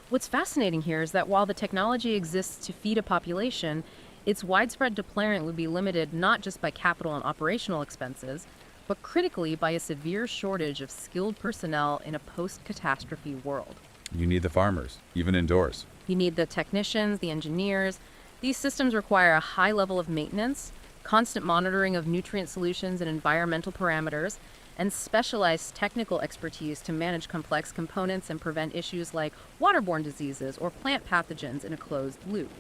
What's fascinating here is that while the technology exists to feed a population, its widespread deployment would be limited not just by capital and operational expenses, but critically by a severe shortage of skilled personnel in a post-catastrophe world. You need the farmers, even indoors. You need the technicians, the engineers. These systems require a high level of maintenance, constant monitoring of nutrient solutions and environmental parameters, and specialized technical expertise to manage complex components and prevent issues like waterborne diseases or plant pathogens in a closed loop.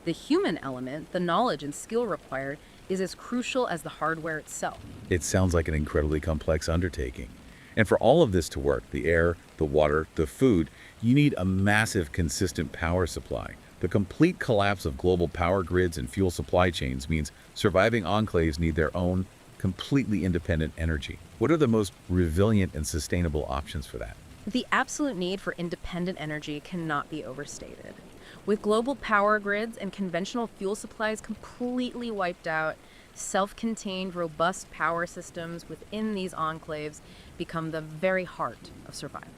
The human element, the knowledge and skill required, is as crucial as the hardware itself. It sounds like an incredibly complex undertaking. And for all of this to work, the air, the water, the food, you need a massive, consistent power supply. The complete collapse of global power grids and fuel supply chains means surviving enclaves need their own, completely independent energy. What are the most resilient and sustainable options for that? The absolute need for independent energy cannot be overstated. With global power grids and conventional fuel supplies completely wiped out, self-contained, robust power systems within these enclaves become the very heart of survival.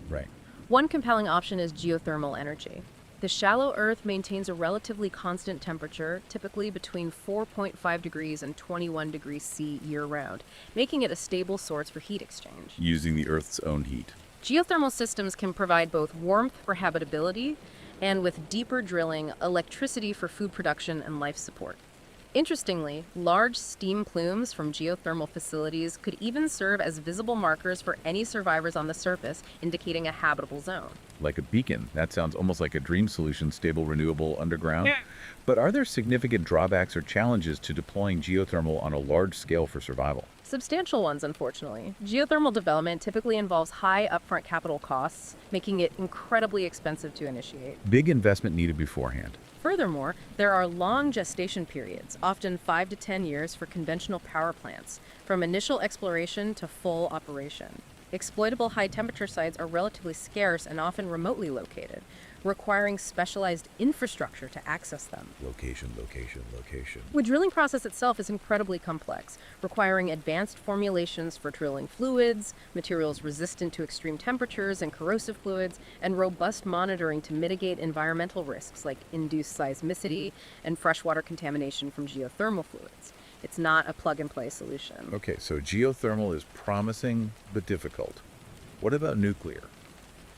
Right. One compelling option is geothermal energy. The shallow Earth maintains a relatively constant temperature, typically between 4.5 degrees and 21 degrees C year-round, making it a stable source for heat exchange. Using the Earth's own heat. Geothermal systems can provide both warmth for habitability and, with deeper drilling, electricity for food production and life support. Interestingly, large steam plumes from geothermal facilities could even serve as visible markers for any survivors on the surface, indicating a habitable zone. Like a beacon. That sounds almost like a dream solution, stable, renewable, underground. But are there significant drawbacks or challenges to deploying geothermal on a large scale for survival? Substantial ones, unfortunately. Geothermal development typically involves high upfront capital costs, making it incredibly expensive to initiate. Big investment needed beforehand. Furthermore, there are long gestation periods, often 5 to 10 years for conventional power plants, from initial exploration to full operation. Exploitable high-temperature sites are relatively scarce and often remotely located, requiring specialized infrastructure to access them. Location, location, location. The drilling process itself is incredibly complex, requiring advanced formulations for drilling fluids, materials resistant to extreme temperatures and corrosive fluids, and robust monitoring to mitigate environmental risks like induced seismicity and freshwater contamination from geothermal fluids. It's not a plug-and-play solution. Okay, so geothermal is promising but difficult. What about nuclear?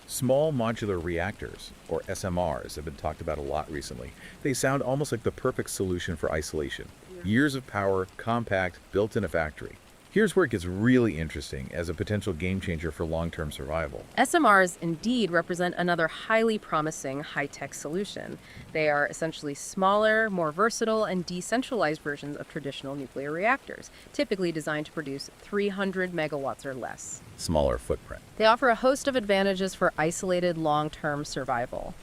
Small modular reactors, or SMRs, have been talked about a lot recently. They sound almost like the perfect solution for isolation. Years of power, compact, built in a factory. Here's where it gets really interesting as a potential game changer for long-term survival. SMRs indeed represent another highly promising high-tech solution. They are essentially smaller, more versatile, and decentralized versions of traditional nuclear reactors, typically designed to produce 300 megawatts or less. Smaller footprint. They offer a host of advantages for isolated long-term survival.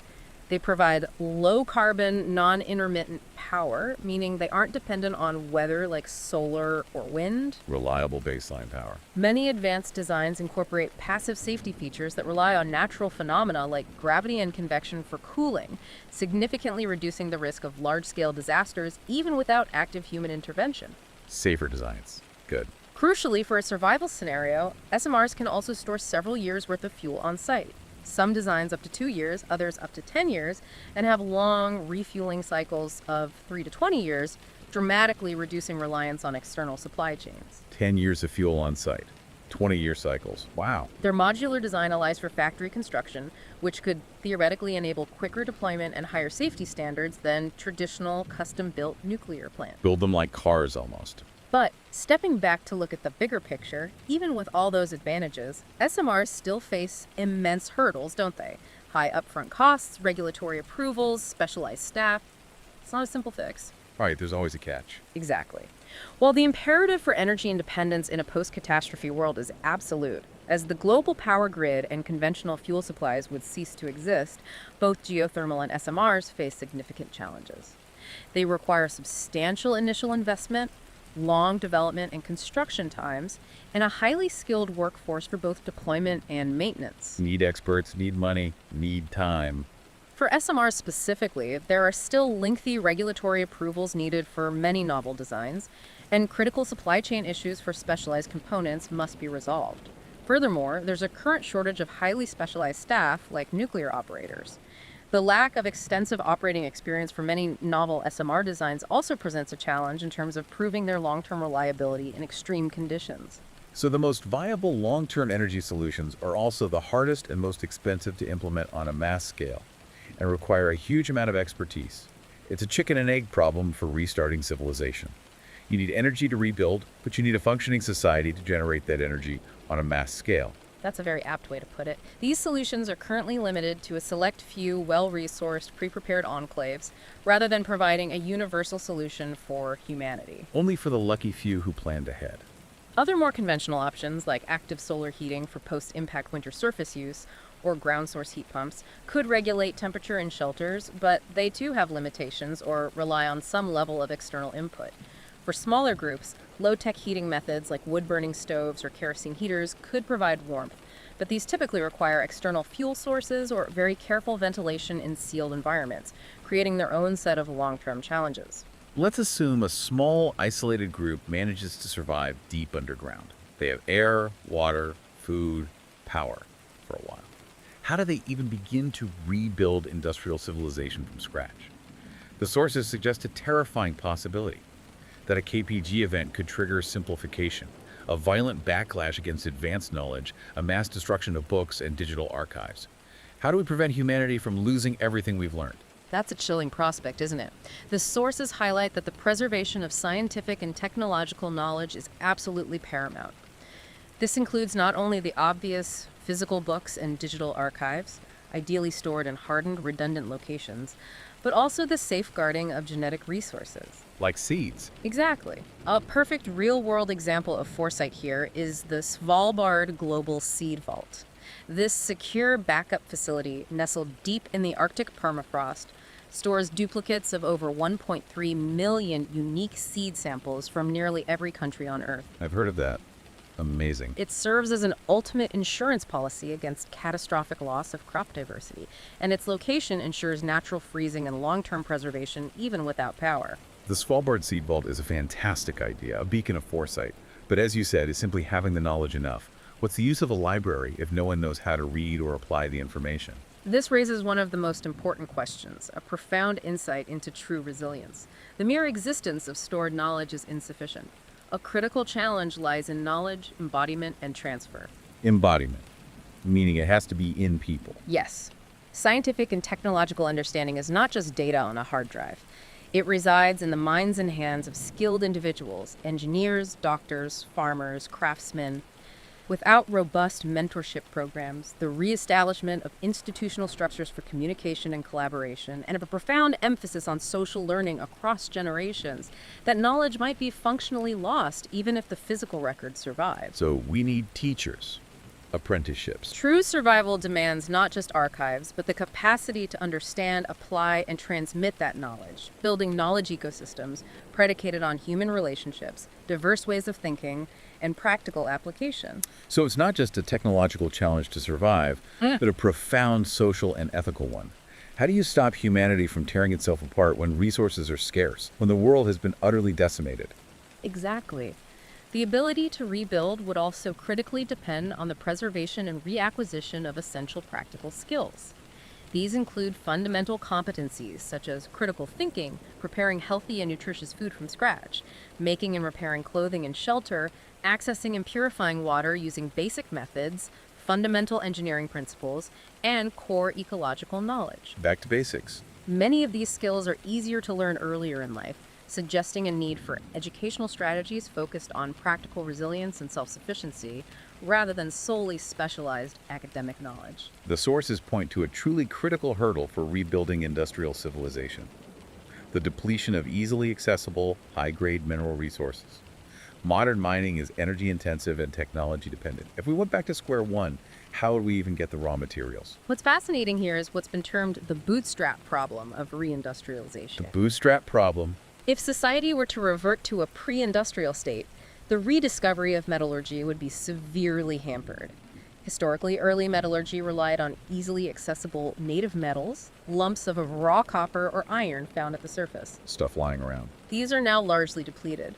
They provide low-carbon, non-intermittent power, meaning they aren't dependent on weather like solar or wind. Reliable baseline power. Many advanced designs incorporate passive safety features that rely on natural phenomena like gravity and convection for cooling, significantly reducing the risk of large-scale disasters even without active human intervention. Safer designs. Good. Crucially, for a survival scenario, SMRs can also store several years' worth of fuel on site. Some designs up to 2 years, others up to 10 years, and have long refueling cycles of 3 to 20 years, dramatically reducing reliance on external supply chains. 10 years of fuel on site. 20-year cycles. Wow. Their modular design allows for factory construction, which could theoretically enable quicker deployment and higher safety standards than traditional custom-built nuclear plants. Build them like cars almost. But stepping back to look at the bigger picture, even with all those advantages, SMRs still face immense hurdles, don't they? High upfront costs, regulatory approvals, specialized staff. It's not a simple fix. Right, there's always a catch. Exactly. While the imperative for energy independence in a post-catastrophe world is absolute, as the global power grid and conventional fuel supplies would cease to exist, both geothermal and SMRs face significant challenges. They require substantial initial investment, long development and construction times, and a highly skilled workforce for both deployment and maintenance. Need experts, need money, need time. For SMRs specifically, there are still lengthy regulatory approvals needed for many novel designs, and critical supply chain issues for specialized components must be resolved. Furthermore, there's a current shortage of highly specialized staff like nuclear operators. The lack of extensive operating experience for many novel SMR designs also presents a challenge in terms of proving their long-term reliability in extreme conditions. So the most viable long-term energy solutions are also the hardest and most expensive to implement on a mass scale and require a huge amount of expertise. It's a chicken and egg problem for restarting civilization. You need energy to rebuild, but you need a functioning society to generate that energy on a mass scale. That's a very apt way to put it. These solutions are currently limited to a select few well-resourced, pre-prepared enclaves, rather than providing a universal solution for humanity. Only for the lucky few who planned ahead. Other more conventional options, like active solar heating for post-impact winter surface use, or ground source heat pumps, could regulate temperature in shelters, but they too have limitations or rely on some level of external input. For smaller groups, low-tech heating methods like wood-burning stoves or kerosene heaters could provide warmth, but these typically require external fuel sources or very careful ventilation in sealed environments, creating their own set of long-term challenges. Let's assume a small, isolated group manages to survive deep underground. They have air, water, food, power for a while. How do they even begin to rebuild industrial civilization from scratch? The sources suggest a terrifying possibility that a KPG event could trigger simplification, a violent backlash against advanced knowledge, a mass destruction of books and digital archives. How do we prevent humanity from losing everything we've learned? That's a chilling prospect, isn't it? The sources highlight that the preservation of scientific and technological knowledge is absolutely paramount. This includes not only the obvious physical books and digital archives, ideally stored in hardened, redundant locations, but also the safeguarding of genetic resources. Like seeds. Exactly. A perfect real-world example of foresight here is the Svalbard Global Seed Vault. This secure backup facility, nestled deep in the Arctic permafrost, stores duplicates of over 1.3 million unique seed samples from nearly every country on Earth. I've heard of that. Amazing. It serves as an ultimate insurance policy against catastrophic loss of crop diversity, and its location ensures natural freezing and long-term preservation even without power. The Svalbard Seed Vault is a fantastic idea, a beacon of foresight. But as you said, is simply having the knowledge enough? What's the use of a library if no one knows how to read or apply the information? This raises one of the most important questions, a profound insight into true resilience. The mere existence of stored knowledge is insufficient. A critical challenge lies in knowledge, embodiment, and transfer. Embodiment, meaning it has to be in people. Yes. Scientific and technological understanding is not just data on a hard drive. It resides in the minds and hands of skilled individuals, engineers, doctors, farmers, craftsmen. Without robust mentorship programs, the reestablishment of institutional structures for communication and collaboration, and a profound emphasis on social learning across generations, that knowledge might be functionally lost even if the physical record survives. So we need teachers, apprenticeships. True survival demands not just archives, but the capacity to understand, apply, and transmit that knowledge, building knowledge ecosystems predicated on human relationships, diverse ways of thinking, and practical application. So it's not just a technological challenge to survive, but a profound social and ethical one. How do you stop humanity from tearing itself apart when resources are scarce, when the world has been utterly decimated? Exactly. The ability to rebuild would also critically depend on the preservation and reacquisition of essential practical skills. These include fundamental competencies such as critical thinking, preparing healthy and nutritious food from scratch, making and repairing clothing and shelter, accessing and purifying water using basic methods, fundamental engineering principles, and core ecological knowledge. Back to basics. Many of these skills are easier to learn earlier in life, suggesting a need for educational strategies focused on practical resilience and self-sufficiency, rather than solely specialized academic knowledge. The sources point to a truly critical hurdle for rebuilding industrial civilization: the depletion of easily accessible, high-grade mineral resources. Modern mining is energy-intensive and technology-dependent. If we went back to square one, how would we even get the raw materials? What's fascinating here is what's been termed the bootstrap problem of The reindustrialization. bootstrap problem. If society were to revert to a pre-industrial state, the rediscovery of metallurgy would be severely hampered. Historically, early metallurgy relied on easily accessible native metals, lumps of raw copper or iron found at the surface. Stuff lying around. These are now largely depleted.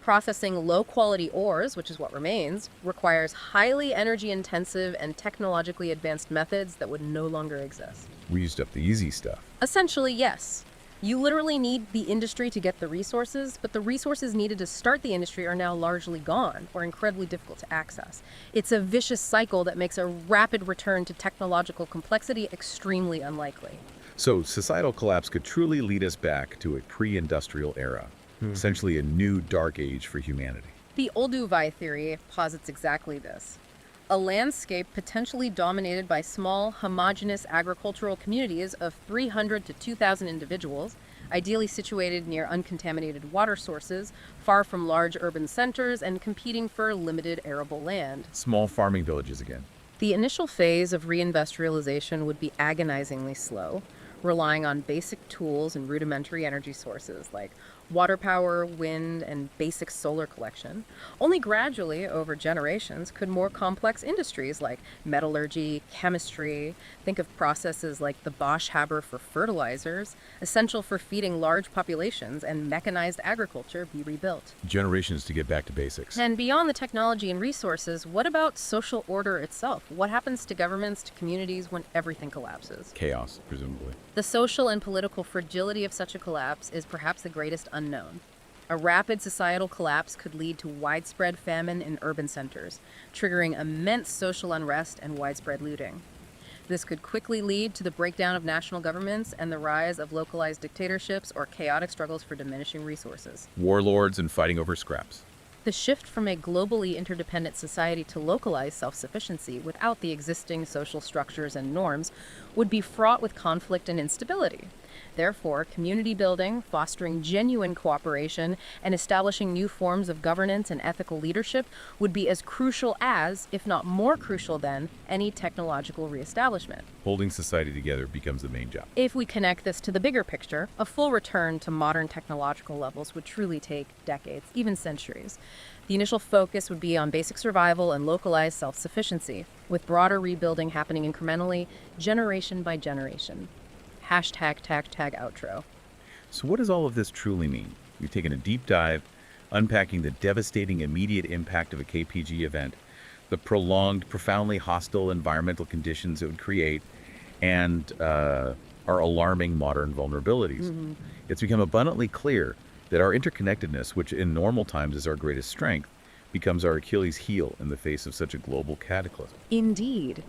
Processing low-quality ores, which is what remains, requires highly energy-intensive and technologically advanced methods that would no longer exist. We used up the easy stuff. Essentially, yes. You literally need the industry to get the resources, but the resources needed to start the industry are now largely gone or incredibly difficult to access. It's a vicious cycle that makes a rapid return to technological complexity extremely unlikely. So societal collapse could truly lead us back to a pre-industrial era, essentially a new dark age for humanity. The Olduvai theory posits exactly this. A landscape potentially dominated by small, homogeneous agricultural communities of 300 to 2,000 individuals, ideally situated near uncontaminated water sources, far from large urban centers, and competing for limited arable land. Small farming villages again. The initial phase of reindustrialization would be agonizingly slow, relying on basic tools and rudimentary energy sources like water power, wind, and basic solar collection. Only gradually, over generations, could more complex industries like metallurgy, chemistry, think of processes like the Bosch Haber for fertilizers, essential for feeding large populations, and mechanized agriculture be rebuilt. Generations to get back to basics. And beyond the technology and resources, what about social order itself? What happens to governments, to communities when everything collapses? Chaos, presumably. The social and political fragility of such a collapse is perhaps the greatest unknown. A rapid societal collapse could lead to widespread famine in urban centers, triggering immense social unrest and widespread looting. This could quickly lead to the breakdown of national governments and the rise of localized dictatorships or chaotic struggles for diminishing resources. Warlords and fighting over scraps. The shift from a globally interdependent society to localized self-sufficiency without the existing social structures and norms would be fraught with conflict and instability. Therefore, community building, fostering genuine cooperation, and establishing new forms of governance and ethical leadership would be as crucial as, if not more crucial than, any technological reestablishment. Holding society together becomes the main job. If we connect this to the bigger picture, a full return to modern technological levels would truly take decades, even centuries. The initial focus would be on basic survival and localized self-sufficiency, with broader rebuilding happening incrementally, generation by generation. Hashtag outro. So what does all of this truly mean? We've taken a deep dive, unpacking the devastating immediate impact of a KPG event, the prolonged, profoundly hostile environmental conditions it would create, and our alarming modern vulnerabilities. It's become abundantly clear that our interconnectedness, which in normal times is our greatest strength, becomes our Achilles heel in the face of such a global cataclysm. Indeed.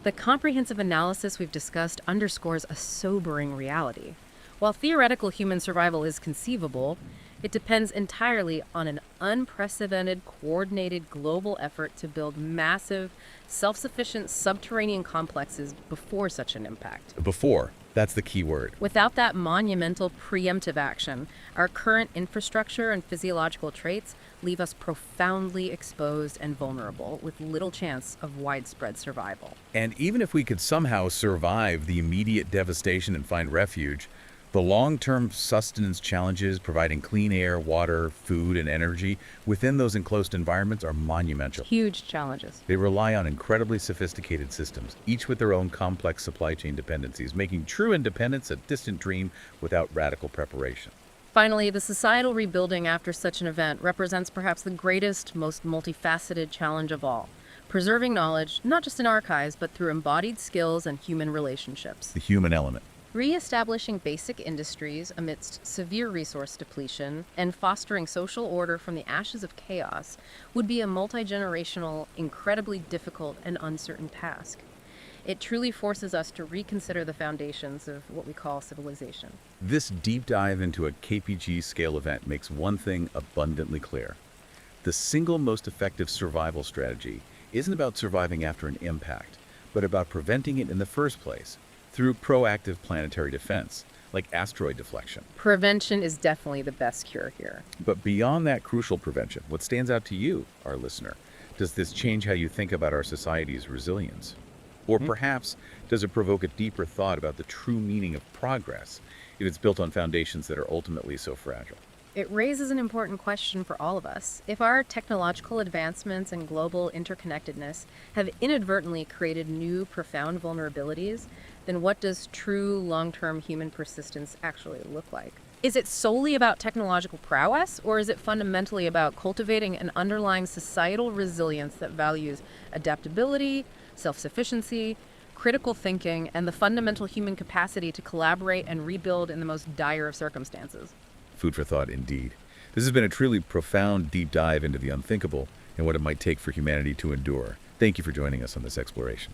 The comprehensive analysis we've discussed underscores a sobering reality. While theoretical human survival is conceivable, it depends entirely on an unprecedented, coordinated global effort to build massive, self-sufficient subterranean complexes before such an impact. Before, that's the key word. Without that monumental preemptive action, our current infrastructure and physiological traits leave us profoundly exposed and vulnerable, with little chance of widespread survival. And even if we could somehow survive the immediate devastation and find refuge, the long-term sustenance challenges providing clean air, water, food, and energy within those enclosed environments are monumental. Huge challenges. They rely on incredibly sophisticated systems, each with their own complex supply chain dependencies, making true independence a distant dream without radical preparation. Finally, the societal rebuilding after such an event represents perhaps the greatest, most multifaceted challenge of all. Preserving knowledge, not just in archives, but through embodied skills and human relationships. The human element. Re-establishing basic industries amidst severe resource depletion and fostering social order from the ashes of chaos would be a multi-generational, incredibly difficult and uncertain task. It truly forces us to reconsider the foundations of what we call civilization. This deep dive into a KPG scale event makes one thing abundantly clear. The single most effective survival strategy isn't about surviving after an impact, but about preventing it in the first place through proactive planetary defense, like asteroid deflection. Prevention is definitely the best cure here. But beyond that crucial prevention, what stands out to you, our listener? Does this change how you think about our society's resilience? Or perhaps, does it provoke a deeper thought about the true meaning of progress if it's built on foundations that are ultimately so fragile? It raises an important question for all of us. If our technological advancements and global interconnectedness have inadvertently created new, profound vulnerabilities, then what does true long-term human persistence actually look like? Is it solely about technological prowess, or is it fundamentally about cultivating an underlying societal resilience that values adaptability, self-sufficiency, critical thinking, and the fundamental human capacity to collaborate and rebuild in the most dire of circumstances? Food for thought, indeed. This has been a truly profound deep dive into the unthinkable and what it might take for humanity to endure. Thank you for joining us on this exploration.